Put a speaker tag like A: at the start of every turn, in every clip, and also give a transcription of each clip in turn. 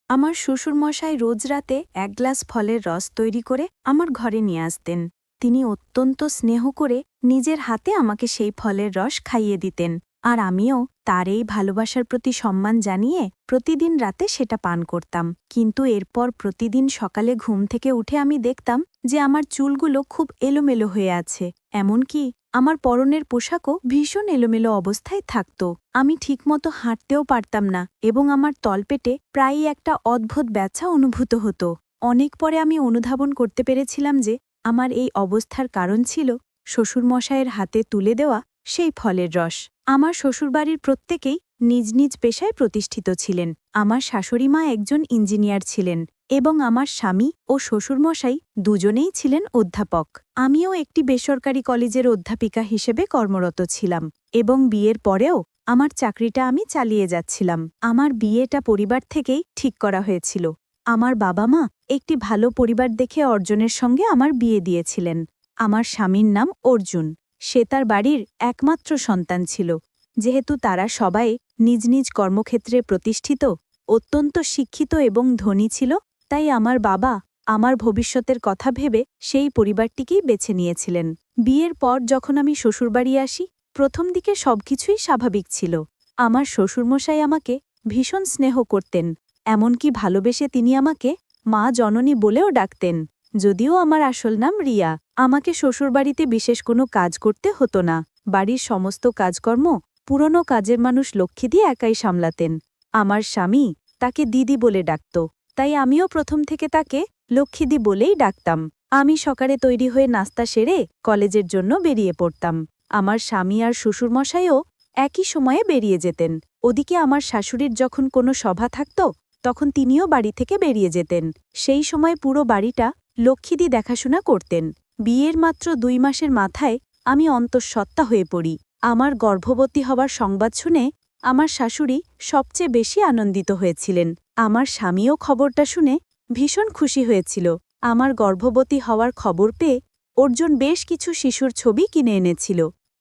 A: আমার শ্বশুরমশাই রোজ রাতে এক গ্লাস ফলের রস তৈরি করে আমার ঘরে নিয়ে আসতেন। তিনি অত্যন্ত স্নেহ করে নিজের হাতে আমাকে সেই ফলের রস খাইয়ে দিতেন, আর আমিও তার এই ভালোবাসার প্রতি সম্মান জানিয়ে প্রতিদিন রাতে সেটা পান করতাম। কিন্তু এরপর প্রতিদিন সকালে ঘুম থেকে উঠে আমি দেখতাম যে আমার চুলগুলো খুব এলোমেলো হয়ে আছে, এমনকি আমার পরনের পোশাকও ভীষণ এলোমেলো অবস্থায় থাকত। আমি ঠিকমতো হাঁটতেও পারতাম না এবং আমার তলপেটে প্রায়ই একটা অদ্ভুত ব্যথা অনুভূত হতো। অনেক পরে আমি অনুধাবন করতে পেরেছিলাম যে আমার এই অবস্থার কারণ ছিল শ্বশুরমশায়ের হাতে তুলে দেওয়া সেই ফলের রস। আমার শ্বশুরবাড়ির প্রত্যেকেই নিজ নিজ পেশায় প্রতিষ্ঠিত ছিলেন। আমার শাশুড়িমা একজন ইঞ্জিনিয়ার ছিলেন এবং আমার স্বামী ও শ্বশুরমশাই দুজনেই ছিলেন অধ্যাপক। আমিও একটি বেসরকারি কলেজের অধ্যাপিকা হিসেবে কর্মরত ছিলাম এবং বিয়ের পরেও আমার চাকরিটা আমি চালিয়ে যাচ্ছিলাম। আমার বিয়েটা পরিবার থেকেই ঠিক করা হয়েছিল। আমার বাবা মা একটি ভালো পরিবার দেখে অর্জুনের সঙ্গে আমার বিয়ে দিয়েছিলেন। আমার স্বামীর নাম অর্জুন। সে তার বাড়ির একমাত্র সন্তান ছিল। যেহেতু তারা সবাই নিজ নিজ কর্মক্ষেত্রে প্রতিষ্ঠিত, অত্যন্ত শিক্ষিত এবং ধনী ছিল, তাই আমার বাবা আমার ভবিষ্যতের কথা ভেবে সেই পরিবারটিকেই বেছে নিয়েছিলেন। বিয়ের পর যখন আমি শ্বশুরবাড়ি আসি, প্রথম দিকে সবকিছুই স্বাভাবিক ছিল। আমার শ্বশুরমশাই আমাকে ভীষণ স্নেহ করতেন, এমনকি ভালোবেসে তিনি আমাকে মা জননী বলেও ডাকতেন। যদিও আমার আসল নাম রিয়া। আমাকে শ্বশুরবাড়িতে বিশেষ কোনো কাজ করতে হতো না। বাড়ির সমস্ত কাজকর্ম পুরনো কাজের মানুষ লক্ষ্মী একাই সামলাতেন। আমার স্বামী তাকে দিদি বলে ডাকত, তাই আমিও প্রথম থেকে তাকে লক্ষ্মীদি বলেই ডাকতাম। আমি সকালে তৈরি হয়ে নাস্তা সেরে কলেজের জন্য বেরিয়ে পড়তাম। আমার স্বামী আর শ্বশুরমশাইও একই সময়ে বেরিয়ে যেতেন। ওদিকে আমার শাশুড়ির যখন কোনো সভা থাকত, তখন তিনিও বাড়ি থেকে বেরিয়ে যেতেন। সেই সময় পুরো বাড়িটা লক্ষ্মীদি দেখাশোনা করতেন। বিয়ের মাত্র 2 মাসের মাথায় আমি অন্তঃসত্ত্বা হয়ে পড়ি। আমার গর্ভবতী হবার সংবাদ শুনে আমার শাশুড়ি সবচেয়ে বেশি আনন্দিত হয়েছিলেন। আমার স্বামীও খবরটা শুনে ভীষণ খুশি হয়েছিল। আমার গর্ভবতী হওয়ার খবর পেয়ে অর্জুন বেশ কিছু শিশুর ছবি কিনে এনেছিল।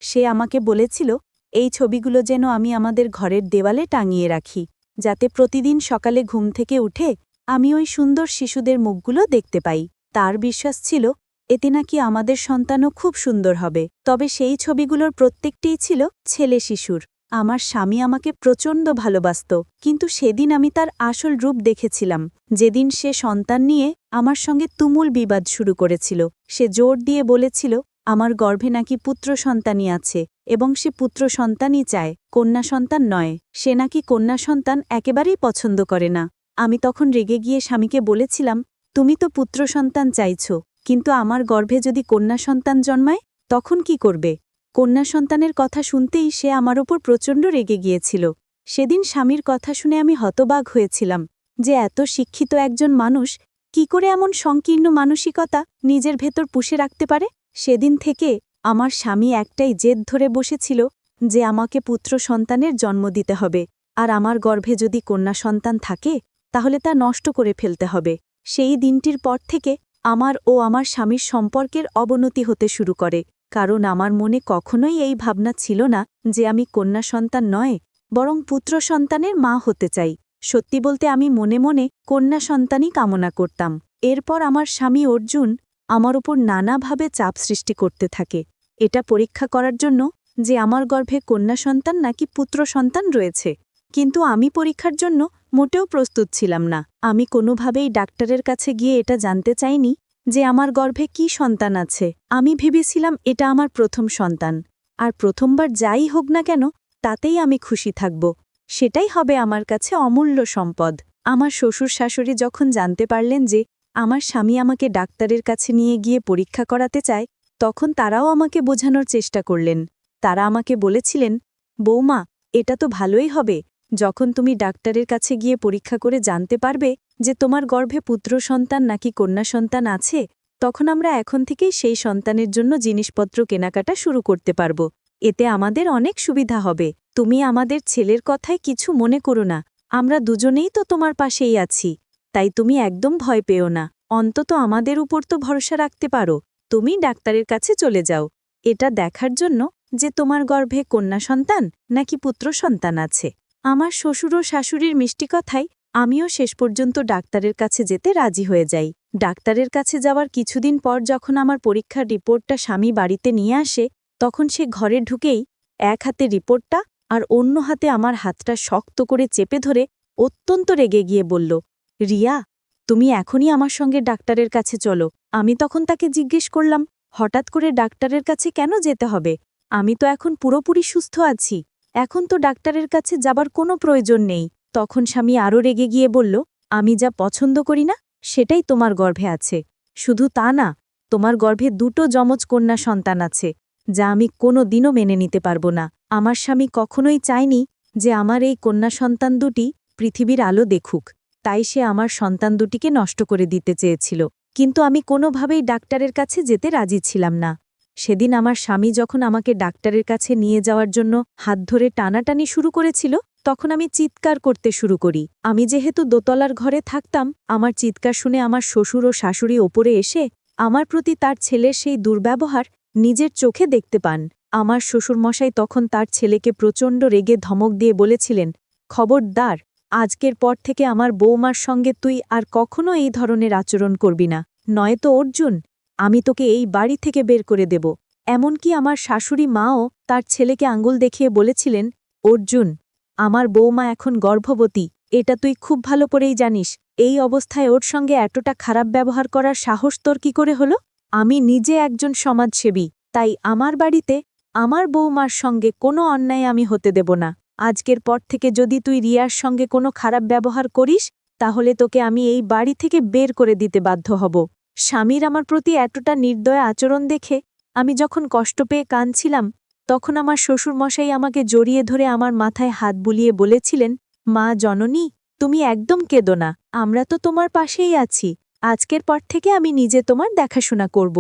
A: সে আমাকে বলেছিল এই ছবিগুলো যেন আমি আমাদের ঘরের দেওয়ালে টাঙিয়ে রাখি, যাতে প্রতিদিন সকালে ঘুম থেকে উঠে আমি ওই সুন্দর শিশুদের মুখগুলো দেখতে পাই। তার বিশ্বাস ছিল এতে নাকি আমাদের সন্তানও খুব সুন্দর হবে। তবে সেই ছবিগুলোর প্রত্যেকটিই ছিল ছেলে শিশুর। আমার স্বামী আমাকে প্রচণ্ড ভালোবাসত, কিন্তু সেদিন আমি তার আসল রূপ দেখেছিলাম। যেদিন সে সন্তান নিয়ে আমার সঙ্গে তুমুল বিবাদ শুরু করেছিল। সে জোর দিয়ে বলেছিল আমার গর্ভে নাকি পুত্র সন্তানই আছে এবং সে পুত্র সন্তানই চায়, কন্যা সন্তান নয়। সে নাকি কন্যা সন্তান একেবারেই পছন্দ করে না। আমি তখন রেগে গিয়ে স্বামীকে বলেছিলাম, তুমি তো পুত্র সন্তান চাইছ, কিন্তু আমার গর্ভে যদি কন্যা সন্তান জন্মায় তখন কি করবে? কন্যা সন্তানের কথা শুনতেই সে আমার ওপর প্রচণ্ড রেগে গিয়েছিল। সেদিন স্বামীর কথা শুনে আমি হতবাক হয়েছিলাম যে এত শিক্ষিত একজন মানুষ কি করে এমন সংকীর্ণ মানসিকতা নিজের ভেতর পুষে রাখতে পারে। সেদিন থেকে আমার স্বামী একটাই জেদ ধরে বসেছিল যে আমাকে পুত্র সন্তানের জন্ম দিতে হবে, আর আমার গর্ভে যদি কন্যা সন্তান থাকে তাহলে তা নষ্ট করে ফেলতে হবে। সেই দিনটির পর থেকে আমার ও আমার স্বামীর সম্পর্কের অবনতি হতে শুরু করে, কারণ আমার মনে কখনোই এই ভাবনা ছিল না যে আমি কন্যা সন্তান নয়, বরং পুত্র সন্তানের মা হতে চাই। সত্যি বলতে আমি মনে মনে কন্যা সন্তানই কামনা করতাম। এরপর আমার স্বামী অর্জুন আমার উপর নানাভাবে চাপ সৃষ্টি করতে থাকে, এটা পরীক্ষা করার জন্য যে আমার গর্ভে কন্যা সন্তান নাকি পুত্র সন্তান রয়েছে। কিন্তু আমি পরীক্ষার জন্য মোটেও প্রস্তুত ছিলাম না। আমি কোনোভাবেই ডাক্তারের কাছে গিয়ে এটা জানতে চাইনি যে আমার গর্ভে কি সন্তান আছে। আমি ভেবেছিলাম এটা আমার প্রথম সন্তান, আর প্রথমবার যাই হোক না কেন তাতেই আমি খুশি থাকব। সেটাই হবে আমার কাছে অমূল্য সম্পদ। আমার শ্বশুর শাশুড়ি যখন জানতে পারলেন যে আমার স্বামী আমাকে ডাক্তারের কাছে নিয়ে গিয়ে পরীক্ষা করাতে চায়, তখন তারাও আমাকে বোঝানোর চেষ্টা করলেন। তারা আমাকে বলেছিলেন, বৌমা, এটা তো ভালোই হবে, যখন তুমি ডাক্তারের কাছে গিয়ে পরীক্ষা করে জানতে পারবে যে তোমার গর্ভে পুত্র সন্তান নাকি কন্যা সন্তান আছে, তখন আমরা এখন থেকেই সেই সন্তানের জন্য জিনিসপত্র কেনাকাটা শুরু করতে পারব। এতে আমাদের অনেক সুবিধা হবে। তুমি আমাদের ছেলের কথায় কিছু মনে করো না, আমরা দুজনেই তো তোমার পাশেই আছি, তাই তুমি একদম ভয় পেও না। অন্তত আমাদের উপর তো ভরসা রাখতে পারো। তুমি ডাক্তারের কাছে চলে যাও এটা দেখার জন্য যে তোমার গর্ভে কন্যা সন্তান নাকি পুত্র সন্তান আছে। আমার শ্বশুর ও শাশুড়ির মিষ্টি কথায় আমিও শেষ পর্যন্ত ডাক্তারের কাছে যেতে রাজি হয়ে যাই। ডাক্তারের কাছে যাওয়ার কিছুদিন পর যখন আমার পরীক্ষার রিপোর্টটা স্বামী বাড়িতে নিয়ে আসে, তখন সে ঘরে ঢুকেই এক হাতে রিপোর্টটা আর অন্য হাতে আমার হাতটা শক্ত করে চেপে ধরে অত্যন্ত রেগে গিয়ে বলল, রিয়া, তুমি এখনই আমার সঙ্গে ডাক্তারের কাছে চলো। আমি তখন তাকে জিজ্ঞেস করলাম, হঠাৎ করে ডাক্তারের কাছে কেন যেতে হবে? আমি তো এখন পুরোপুরি সুস্থ আছি, এখন তো ডাক্তারের কাছে যাবার কোনো প্রয়োজন নেই। তখন স্বামী আরও রেগে গিয়ে বলল, আমি যা পছন্দ করি না সেটাই তোমার গর্ভে আছে। শুধু তা না, তোমার গর্ভে দুটো যমজ কন্যা সন্তান আছে, যা আমি কোনো দিনও মেনে নিতে পারব না। আমার স্বামী কখনোই চায়নি যে আমার এই কন্যা সন্তান দুটি পৃথিবীর আলো দেখুক, তাই সে আমার সন্তান দুটিকে নষ্ট করে দিতে চেয়েছিল। কিন্তু আমি কোনোভাবেই ডাক্তারের কাছে যেতে রাজি ছিলাম না। সেদিন আমার স্বামী যখন আমাকে ডাক্তারের কাছে নিয়ে যাওয়ার জন্য হাত ধরে টানাটানি শুরু করেছিল, তখন আমি চিৎকার করতে শুরু করি। আমি যেহেতু দোতলার ঘরে থাকতাম, আমার চিৎকার শুনে আমার শ্বশুর ও শাশুড়ি ওপরে এসে আমার প্রতি তার ছেলের সেই দুর্ব্যবহার নিজের চোখে দেখতে পান। আমার শ্বশুরমশাই তখন তার ছেলেকে প্রচণ্ড রেগে ধমক দিয়ে বলেছিলেন, খবরদার, আজকের পর থেকে আমার বৌমার সঙ্গে তুই আর কখনো এই ধরনের আচরণ করবি না, নয়তো অর্জুন, আমি তোকে এই বাড়ি থেকে বের করে দেব। এমনকি আমার শাশুড়ি মাও তার ছেলেকে আঙুল দেখিয়ে বলেছিলেন, অর্জুন, আমার বৌমা এখন গর্ভবতী, এটা তুই খুব ভালো করেই জানিস। এই অবস্থায় ওর সঙ্গে এতটা খারাপ ব্যবহার করার সাহস তোর কি করে হলো? আমি নিজে একজন সমাজসেবী, তাই আমার বাড়িতে আমার বৌমার সঙ্গে কোনো অন্যায় আমি হতে দেব না। আজকের পর থেকে যদি তুই রিয়ার সঙ্গে কোনো খারাপ ব্যবহার করিস, তাহলে তোকে আমি এই বাড়ি থেকে বের করে দিতে বাধ্য হব। স্বামীর আমার প্রতি এতটা নির্দয় আচরণ দেখে আমি যখন কষ্ট পেয়ে কাঁদছিলাম, তখন আমার শ্বশুরমশাই আমাকে জড়িয়ে ধরে আমার মাথায় হাত বুলিয়ে বলেছিলেন, মা জননী, তুমি একদম কেঁদো না, আমরা তো তোমার পাশেই আছি। আজকের পর থেকে আমি নিজে তোমার দেখাশোনা করব।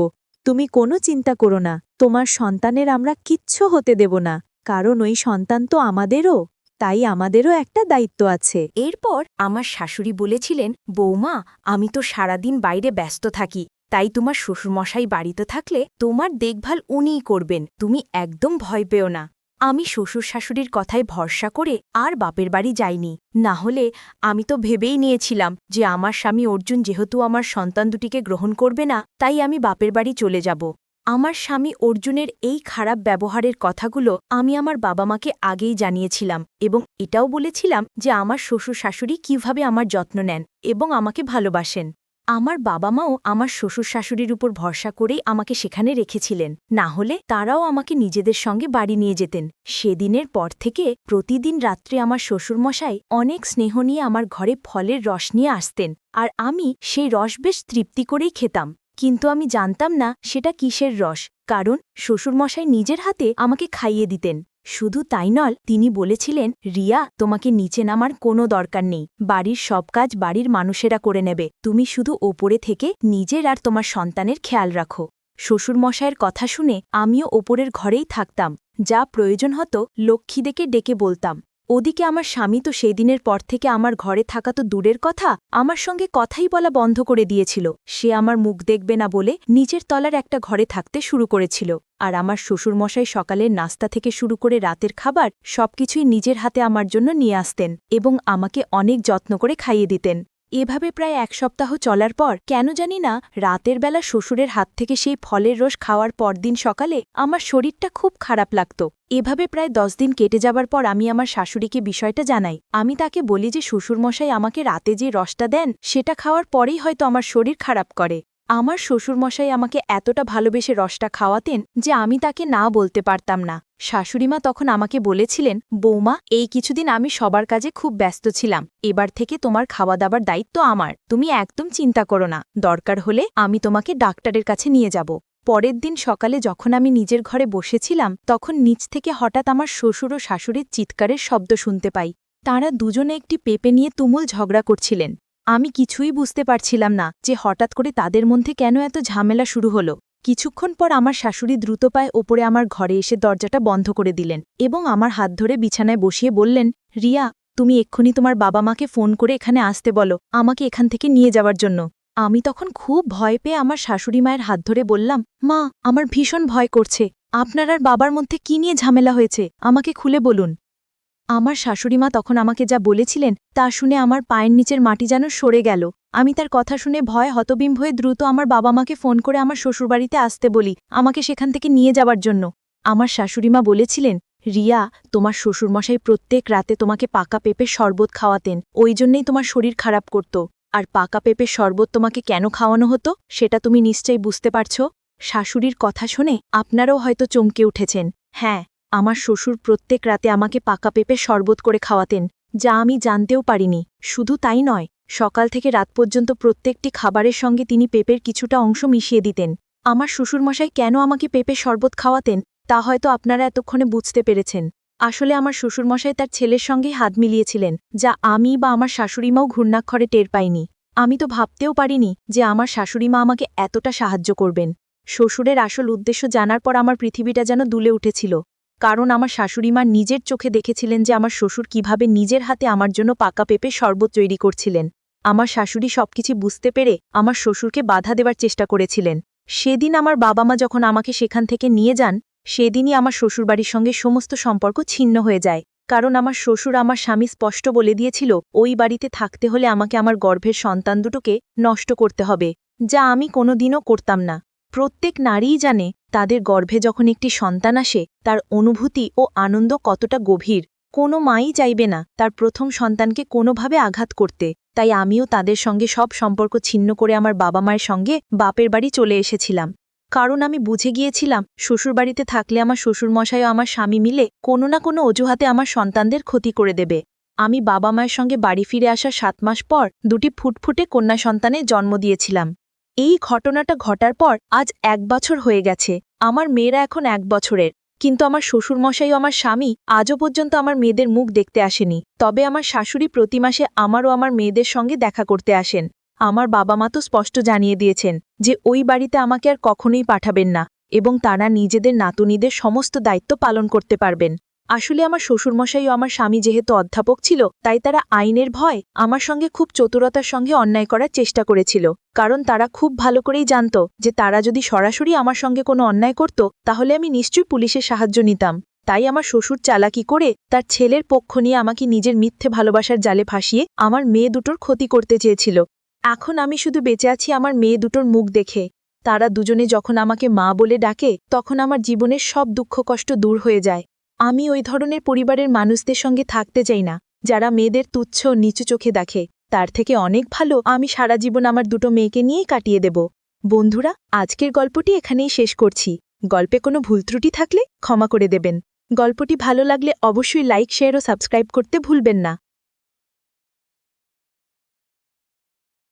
A: তুমি কোনো চিন্তা করো না, তোমার সন্তানের আমরা কিচ্ছু হতে দেব না, কারণ ওই সন্তান তো আমাদেরও, তাই আমাদেরও একটা দায়িত্ব আছে।
B: এরপর আমার শাশুড়ি বলেছিলেন, বৌমা, আমি তো সারাদিন বাইরে ব্যস্ত থাকি, তাই তোমার শ্বশুরমশাই বাড়িতে থাকলে তোমার দেখভাল উনিই করবেন, তুমি একদম ভয় পেও না। আমি শ্বশুর শাশুড়ির কথায় ভরসা করে আর বাপের বাড়ি যাইনি। না হলে আমি তো ভেবেই নিয়েছিলাম যে আমার স্বামী অর্জুন যেহেতু আমার সন্তান দুটিকে গ্রহণ করবে না, তাই আমি বাপের বাড়ি চলে যাব। আমার স্বামী অর্জুনের এই খারাপ ব্যবহারের কথাগুলো আমি আমার বাবা মাকে আগেই জানিয়েছিলাম এবং এটাও বলেছিলাম যে আমার শ্বশুর শাশুড়ি কিভাবে আমার যত্ন নেন এবং আমাকে ভালোবাসেন। আমার বাবা মাও আমার শ্বশুর শাশুড়ির উপর ভরসা করেই আমাকে সেখানে রেখেছিলেন, না হলে তারাও আমাকে নিজেদের সঙ্গে বাড়ি নিয়ে যেতেন। সেদিনের পর থেকে প্রতিদিন রাত্রে আমার শ্বশুরমশাই অনেক স্নেহ নিয়ে আমার ঘরে ফলের রস নিয়ে আসতেন, আর আমি সেই রস বেশ তৃপ্তি করেই খেতাম। কিন্তু আমি জানতাম না সেটা কিসের রস, কারণ শ্বশুরমশাই নিজের হাতে আমাকে খাইয়ে দিতেন। শুধু তাই নয়, তিনি বলেছিলেন, রিয়া, তোমাকে নিচে নামার কোনো দরকার নেই, বাড়ির সব কাজ বাড়ির মানুষেরা করে নেবে, তুমি শুধু ওপরে থেকে নিজের আর তোমার সন্তানের খেয়াল রাখো। শ্বশুরমশায়ের কথা শুনে আমিও ওপরের ঘরেই থাকতাম, যা প্রয়োজন হতো লক্ষ্মীদেরকে ডেকে বলতাম। ওদিকে আমার স্বামী তো সেই দিনের পর থেকে আমার ঘরে থাকা তো দূরের কথা, আমার সঙ্গে কথাই বলা বন্ধ করে দিয়েছিল। সে আমার মুখ দেখবে না বলে নিচের তলার একটা ঘরে থাকতে শুরু করেছিল, আর আমার শ্বশুরমশাই সকালের নাস্তা থেকে শুরু করে রাতের খাবার সবকিছুই নিজের হাতে আমার জন্য নিয়ে আসতেন এবং আমাকে অনেক যত্ন করে খাইয়ে দিতেন। এভাবে প্রায় এক সপ্তাহ চলার পর কেন জানি না রাতের বেলা শ্বশুরের হাত থেকে সেই ফলের রস খাওয়ার পরদিন সকালে আমার শরীরটা খুব খারাপ লাগত। এভাবে প্রায় 10 দিন কেটে যাবার পর আমি আমার শাশুড়িকে বিষয়টা জানাই। আমি তাকে বলি যে শ্বশুরমশাই আমাকে রাতে যে রসটা দেন সেটা খাওয়ার পরেই হয়তো আমার শরীর খারাপ করে। আমার শ্বশুরমশাই আমাকে এতটা ভালোবেসে রসটা খাওয়াতেন যে আমি তাকে না বলতে পারতাম না। শাশুড়িমা তখন আমাকে বলেছিলেন, বৌমা, এই কিছুদিন আমি সবার কাজে খুব ব্যস্ত ছিলাম, এবার থেকে তোমার খাওয়া দাবার দায়িত্ব আমার, তুমি একদম চিন্তা করো না, দরকার হলে আমি তোমাকে ডাক্তারের কাছে নিয়ে যাব। পরের দিন সকালে যখন আমি নিজের ঘরে বসেছিলাম, তখন নিচ থেকে হঠাৎ আমার শ্বশুর ও শাশুড়ির চিৎকারের শব্দ শুনতে পাই। তাঁরা দুজনে একটি পেঁপে নিয়ে তুমুল ঝগড়া করছিলেন। আমি কিছুই বুঝতে পারছিলাম না যে হঠাৎ করে তাদের মধ্যে কেন এত ঝামেলা শুরু হলো। কিছুক্ষণ পর আমার শাশুড়ি দ্রুত পায়ে ওপরে আমার ঘরে এসে দরজাটা বন্ধ করে দিলেন এবং আমার হাত ধরে বিছানায় বসিয়ে বললেন, রিয়া, তুমি এক্ষুনি তোমার বাবা মাকে ফোন করে এখানে আসতে বলো, আমাকে এখান থেকে নিয়ে যাওয়ার জন্য। আমি তখন খুব ভয় পেয়ে আমার শাশুড়ি মায়ের হাত ধরে বললাম, মা, আমার ভীষণ ভয় করছে, আপনার আর বাবার মধ্যে কি নিয়ে ঝামেলা হয়েছে, আমাকে খুলে বলুন। আমার শাশুড়িমা তখন আমাকে যা বলেছিলেন তা শুনে আমার পায়ের নিচের মাটি যেন সরে গেল। আমি তার কথা শুনে ভয়ে হতবিম্ব হয়ে দ্রুত আমার বাবা মাকে ফোন করে আমার শ্বশুরবাড়িতে আসতে বলি, আমাকে সেখান থেকে নিয়ে যাবার জন্য। আমার শাশুড়িমা বলেছিলেন, রিয়া, তোমার শ্বশুরমশাই প্রত্যেক রাতে তোমাকে পাকা পেঁপের শরবত খাওয়াতেন, ওই জন্যেই তোমার শরীর খারাপ করত। আর পাকা পেঁপের শরবত তোমাকে কেন খাওয়ানো হতো সেটা তুমি নিশ্চয়ই বুঝতে পারছ। শাশুড়ির কথা শুনে আপনারাও হয়তো চমকে উঠেছেন। হ্যাঁ, আমার শ্বশুর প্রত্যেক রাতে আমাকে পাকা পেঁপের শরবত করে খাওয়াতেন, যা আমি জানতেও পারিনি। শুধু তাই নয়, সকাল থেকে রাত পর্যন্ত প্রত্যেকটি খাবারের সঙ্গে তিনি পেঁপের কিছুটা অংশ মিশিয়ে দিতেন। আমার শ্বশুরমশাই কেন আমাকে পেঁপের শরবত খাওয়াতেন তা হয়তো আপনারা এতক্ষণে বুঝতে পেরেছেন। আসলে আমার শ্বশুরমশাই তার ছেলের সঙ্গেই হাত মিলিয়েছিলেন, যা আমি বা আমার শাশুড়িমাও ঘূর্ণাক্ষরে টের পাইনি। আমি তো ভাবতেও পারিনি যে আমার শাশুড়িমা আমাকে এতটা সাহায্য করবেন। শ্বশুরের আসল উদ্দেশ্য জানার পর আমার পৃথিবীটা যেন দুলে উঠেছিল, কারণ আমার শাশুড়িমা নিজের চোখে দেখেছিলেন যে আমার শ্বশুর কিভাবে নিজের হাতে আমার জন্য পাকা পেঁপে শরবত তৈরি করছিলেন। আমার শাশুড়ি সবকিছু বুঝতে পেরে আমার শ্বশুরকে বাধা দেওয়ার চেষ্টা করেছিলেন। সেদিন আমার বাবা মা যখন আমাকে সেখান থেকে নিয়ে যান, সেদিনই আমার শ্বশুরবাড়ির সঙ্গে সমস্ত সম্পর্ক ছিন্ন হয়ে যায়, কারণ আমার শ্বশুর আমার স্বামী স্পষ্ট বলে দিয়েছিল ওই বাড়িতে থাকতে হলে আমাকে আমার গর্ভের সন্তান দুটোকে নষ্ট করতে হবে, যা আমি কোনোদিনও করতাম না। প্রত্যেক নারীই জানে তাদের গর্ভে যখন একটি সন্তান আসে তার অনুভূতি ও আনন্দ কতটা গভীর। কোনো মাই চাইবে না তার প্রথম সন্তানকে কোনোভাবে আঘাত করতে, তাই আমিও তাদের সঙ্গে সব সম্পর্ক ছিন্ন করে আমার বাবা মায়ের সঙ্গে বাপের বাড়ি চলে এসেছিলাম। কারণ আমি বুঝে গিয়েছিলাম শ্বশুরবাড়িতে থাকলে আমার শ্বশুরমশাই ও আমার স্বামী মিলে কোনো না কোনো অজুহাতে আমার সন্তানদের ক্ষতি করে দেবে। আমি বাবা মায়ের সঙ্গে বাড়ি ফিরে আসার 7 মাস পর দুটি ফুটফুটে কন্যা সন্তানের জন্ম দিয়েছিলাম। এই ঘটনাটা ঘটার পর আজ 1 বছর হয়ে গেছে। আমার মেয়েরা এখন 1 বছরের, কিন্তু আমার শ্বশুরমশাই ও আমার স্বামী আজও পর্যন্ত আমার মেয়েদের মুখ দেখতে আসেনি। তবে আমার শাশুড়ি প্রতি মাসে আমার ও আমার মেয়েদের সঙ্গে দেখা করতে আসেন। আমার বাবা মা তো স্পষ্ট জানিয়ে দিয়েছেন যে ওই বাড়িতে আমাকে আর কখনোই পাঠাবেন না, এবং তারা নিজেদের নাতুনিদের সমস্ত দায়িত্ব পালন করতে পারবেন। আসলে আমার শ্বশুরমশাই ও আমার স্বামী যেহেতু অধ্যাপক ছিল, তাই তারা আইনের ভয় আমার সঙ্গে খুব চতুরতার সঙ্গে অন্যায় করার চেষ্টা করেছিল, কারণ তারা খুব ভালো করেই জানত যে তারা যদি সরাসরি আমার সঙ্গে কোনো অন্যায় করত তাহলে আমি নিশ্চয়ই পুলিশের সাহায্য নিতাম। তাই আমার শ্বশুর চালাকি করে তার ছেলের পক্ষ নিয়ে আমাকে নিজের মিথ্যে ভালোবাসার জালে ফাঁসিয়ে আমার মেয়ে দুটোর ক্ষতি করতে চেয়েছিল। এখন আমি শুধু বেঁচে আছি আমার মেয়ে দুটোর মুখ দেখে। তারা দুজনে যখন আমাকে মা বলে ডাকে তখন আমার জীবনের সব দুঃখ কষ্ট দূর হয়ে যায়। আমি ওই ধরনের পরিবারের মানুষদের সঙ্গে থাকতে চাই না, যারা মেয়েদের তুচ্ছ নিচু চোখে দেখে। তার থেকে অনেক ভালো আমি সারা জীবন আমার দুটো মেয়েকে নিয়েই কাটিয়ে দেব। বন্ধুরা, আজকের গল্পটি এখানেই শেষ করছি। গল্পে কোনো ভুল ত্রুটি থাকলে ক্ষমা করে দেবেন। গল্পটি ভালো লাগলে অবশ্যই লাইক, শেয়ার ও সাবস্ক্রাইব করতে ভুলবেন না।